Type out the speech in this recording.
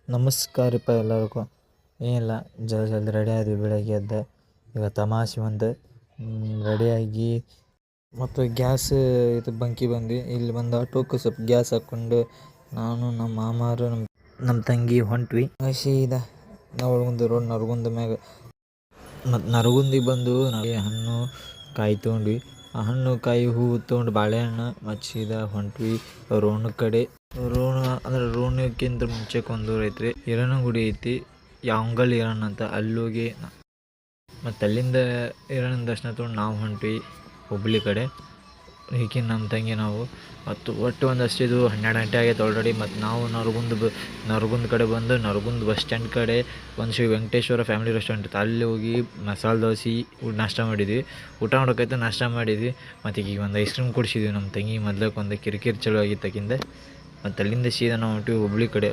ನಮಸ್ಕಾರಪ್ಪ ಎಲ್ಲರಿಗೂ. ಏನಿಲ್ಲ, ಜಲ್ದಿ ರೆಡಿ ಆದ್ವಿ. ಬೆಳಗ್ಗೆ ಎದ್ದೆ ಈಗ ತಮಾಷೆ ಬಂದು ರೆಡಿಯಾಗಿ ಮತ್ತು ಗ್ಯಾಸ್ ಇದು ಬಂಕಿ ಬಂದ್ವಿ. ಇಲ್ಲಿ ಬಂದು ಆಟೋಕ್ಕೆ ಸ್ವಲ್ಪ ಗ್ಯಾಸ್ ಹಾಕ್ಕೊಂಡು ನಾನು ನಮ್ಮ ಮಾಮಾರು ನಮ್ಮ ತಂಗಿ ಹೊಂಟ್ವಿ. ಸೀದಾ ನವಲಗುಂದ ರೋಡ್ ನರಗುಂದ ಮ್ಯಾಗ ಮತ್ತು ನರಗುಂದಿಗೆ ಬಂದು ಹಣ್ಣು ಕಾಯಿ ತೊಗೊಂಡ್ವಿ. ಆ ಹಣ್ಣು ಕಾಯಿ ಹೂವು ತೊಗೊಂಡು ಬಾಳೆಹಣ್ಣು ಮತ್ತು ಸೀದಾ ಹೊಂಟ್ವಿ ರೋಣ ಕಡೆ. ರೋಣ ಅಂದ್ರೆ ರೋಣಕ್ಕಿಂತ ಮುಂಚೆಗೆ ಒಂದು ಊರು ಐತ್ರಿ, ಈರಣ್ಣ ಗುಡಿ ಐತಿ, ಯಾಂಗಲ್ ಈರಣ್ಣ ಅಂತ. ಅಲ್ಲೋಗಿ ಮತ್ತು ಅಲ್ಲಿಂದ ಈರಣ್ಣನ ದರ್ಶನ ತೊಗೊಂಡು ನಾವು ಹೊಂಟ್ವಿ ಹುಬ್ಳಿ ಕಡೆ. ಹೀಗೆ ನಮ್ಮ ತಂಗಿ ನಾವು ಮತ್ತು ಒಟ್ಟು ಒಂದಷ್ಟು ಇದು 12 ಗಂಟೆ ಆಗೈತೆ ಆಲ್ರೆಡಿ. ಮತ್ತು ನಾವು ನರಗುಂದ ಕಡೆ ಬಂದು ನರಗುಂದ ಬಸ್ ಸ್ಟ್ಯಾಂಡ್ ಕಡೆ ಒಂದು ಶ್ರೀ ವೆಂಕಟೇಶ್ವರ ಫ್ಯಾಮಿಲಿ ರೆಸ್ಟೋರೆಂಟ್ ಇತ್ತು, ಅಲ್ಲಿ ಹೋಗಿ ಮಸಾಲೆ ದೋಸೆ ನಾಷ್ಟ ಮಾಡಿದ್ವಿ. ಊಟ ಮಾಡೋಕೈತೆ ನಾಷ್ಟ ಮಾಡಿದ್ವಿ. ಮತ್ತು ಈಗ ಒಂದು ಐಸ್ ಕ್ರೀಮ್ ಕುಡಿಸಿದ್ವಿ ನಮ್ಮ ತಂಗಿ. ಮೊದ್ಲಕ್ಕೆ ಒಂದು ಕಿರಿಕಿರಿ ಚಲೋ ಆಗಿತ್ತು ಆಕಿಂದ. ಮತ್ತು ಅಲ್ಲಿಂದ ಸೀದಾ ನಾವು ಹೊಂಟ್ವಿ ಹುಬ್ಳಿ ಕಡೆ.